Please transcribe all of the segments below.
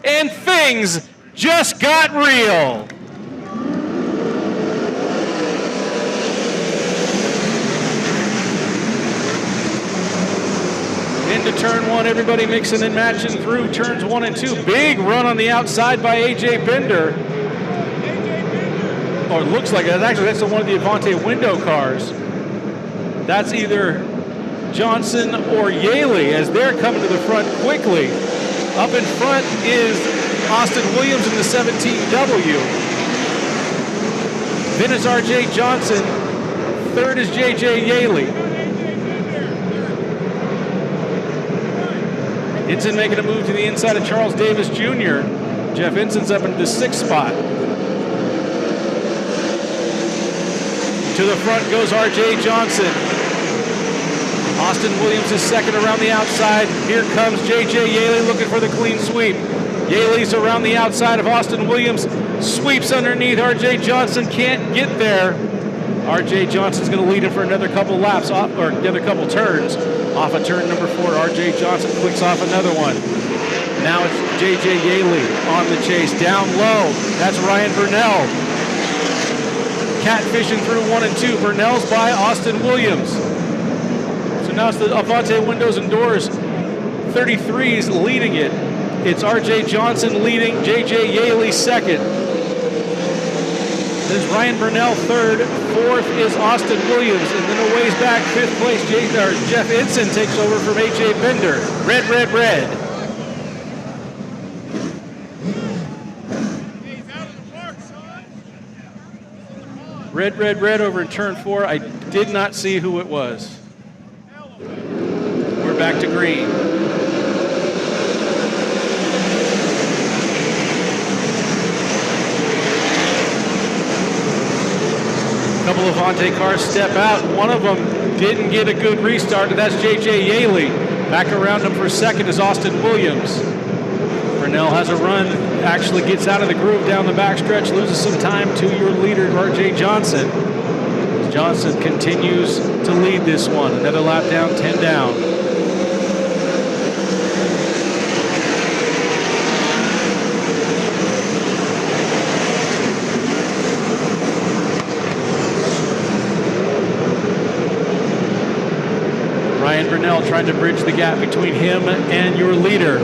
and things just got real. Into turn one, everybody mixing and matching through turns 1 and 2. Big run on the outside by A.J. Bender. Or it looks like it. Actually, that's one of the Avanti window cars. That's either Johnson or Yaley as they're coming to the front quickly. Up in front is Austin Williams in the 17W. Then it's R.J. Johnson. Third is J.J. Yaley. Ensign making a move to the inside of Charles Davis Jr. Jeff Ensign's up into the 6th spot. To the front goes R.J. Johnson. Austin Williams is second around the outside. Here comes J.J. Yaley looking for the clean sweep. Yaley's around the outside of Austin Williams. Sweeps underneath. R.J. Johnson can't get there. R.J. Johnson's going to lead him for another couple laps, or another couple turns. Off of turn number 4, R.J. Johnson clicks off another one. Now it's J.J. Yaley on the chase. Down low, that's Ryan Burnell. Catfishing through 1 and 2. Burnell's by Austin Williams. So now it's the Avanti Windows and Doors 33s leading it. It's R.J. Johnson leading, J.J. Yaley second. There's Ryan Burnell third, 4th is Austin Williams, and then a ways back, 5th place, Jeff Ensign takes over from A.J. Bender. Red, red, red. Red, red, red over in turn 4. I did not see who it was. We're back to green. Couple of Avanti cars step out. One of them didn't get a good restart, and that's J.J. Yaley. Back around him for second is Austin Williams. Burnell has a run, actually gets out of the groove down the backstretch, loses some time to your leader, R.J. Johnson. Johnson continues to lead this one. Another lap down, 10 down. Ryan Burnell trying to bridge the gap between him and your leader,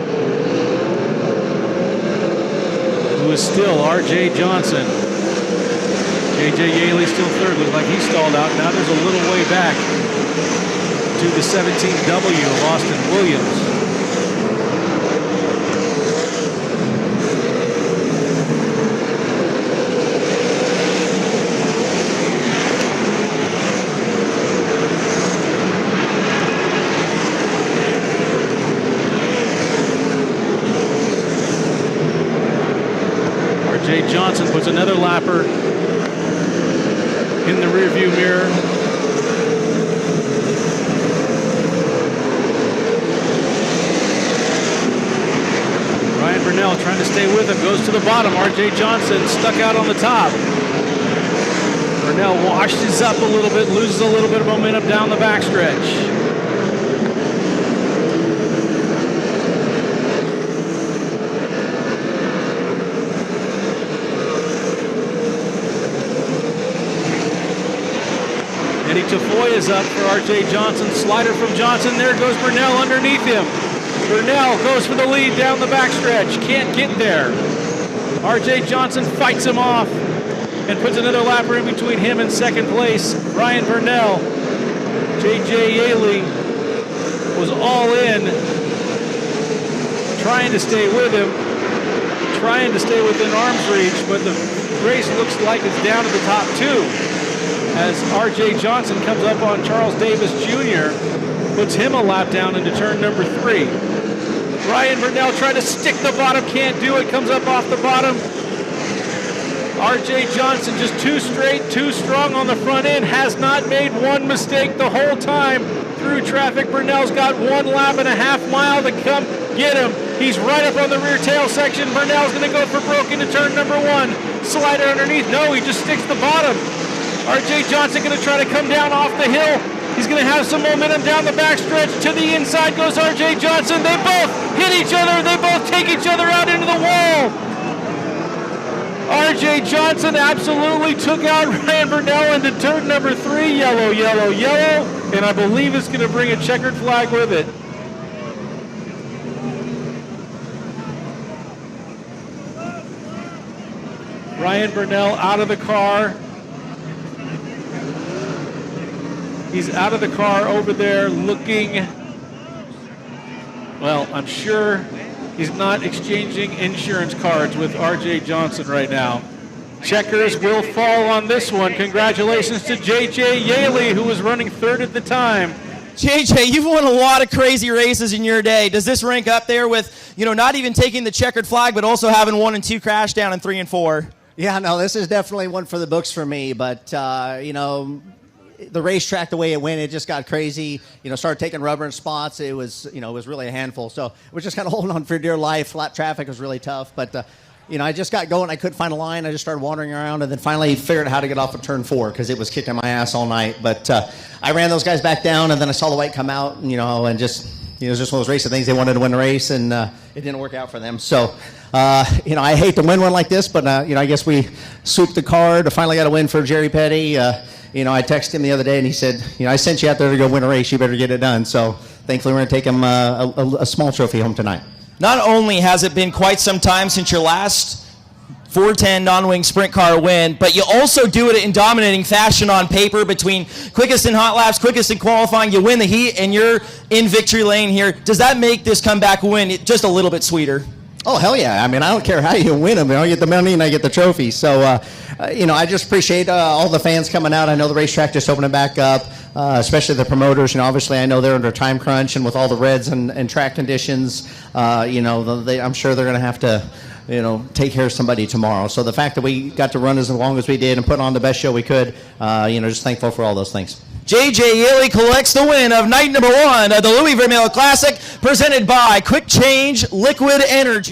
who is still R.J. Johnson. J.J. Yaley still third. Looks like he stalled out. Now there's a little way back to the 17W of Austin Williams. R.J. Johnson puts another lapper in the rearview mirror. Ryan Burnell trying to stay with him, goes to the bottom. R.J. Johnson stuck out on the top. Burnell washes up a little bit, loses a little bit of momentum down the backstretch. Tafoy is up for R.J. Johnson. Slider from Johnson. There goes Burnell underneath him. Burnell goes for the lead down the backstretch. Can't get there. R.J. Johnson fights him off and puts another lapper in between him and second place. Ryan Burnell. J.J. Yaley was all in, trying to stay with him, trying to stay within arm's reach, but the race looks like it's down to the top 2. As R.J. Johnson comes up on Charles Davis Jr., puts him a lap down into turn number 3. Ryan Burnell trying to stick the bottom, can't do it, comes up off the bottom. R.J. Johnson just too straight, too strong on the front end, has not made one mistake the whole time through traffic. Burnell's got 1 lap and a half mile to come get him. He's right up on the rear tail section. Burnell's going to go for broke into turn number 1. Slider underneath, no, he just sticks the bottom. R.J. Johnson going to try to come down off the hill. He's going to have some momentum down the backstretch. To the inside goes R.J. Johnson. They both hit each other. They both take each other out into the wall. R.J. Johnson absolutely took out Ryan Vernell into turn number 3. Yellow, yellow, yellow. And I believe it's going to bring a checkered flag with it. Ryan Vernell out of the car. He's out of the car over there looking, well, I'm sure he's not exchanging insurance cards with R.J. Johnson right now. Checkers will fall on this one. Congratulations to J.J. Yaley, who was running 3rd at the time. JJ, you've won a lot of crazy races in your day. Does this rank up there with, not even taking the checkered flag, but also having 1 and 2 crash down in 3 and 4? Yeah, no, this is definitely one for the books for me. But, the racetrack, the way it went, it just got crazy. Started taking rubber in spots. It was, it was really a handful. So we're just kind of holding on for dear life. Flat traffic was really tough. But, I just got going. I couldn't find a line. I just started wandering around and then finally figured out how to get off of turn 4 because it was kicking my ass all night. But I ran those guys back down and then I saw the white come out, and just, it was just one of those racing things. They wanted to win the race and it didn't work out for them. So, I hate to win one like this, but, I guess we swooped the card. I finally got a win for Jerry Petty. I texted him the other day and he said, I sent you out there to go win a race. You better get it done. So thankfully we're going to take him a small trophy home tonight. Not only has it been quite some time since your last 410 non-wing sprint car win, but you also do it in dominating fashion on paper between quickest in hot laps, quickest in qualifying. You win the heat and you're in victory lane here. Does that make this comeback win just a little bit sweeter? Oh, hell yeah. I mean, I don't care how you win them. I get the money and I get the trophy. So, I just appreciate all the fans coming out. I know the racetrack just opening back up, especially the promoters. Obviously I know they're under a time crunch and with all the reds and track conditions, I'm sure they're going to have to, take care of somebody tomorrow. So the fact that we got to run as long as we did and put on the best show we could, just thankful for all those things. J.J. Yaley collects the win of night number 1 of the Louie Vermeil Classic, presented by Quick Change Liquid Energy.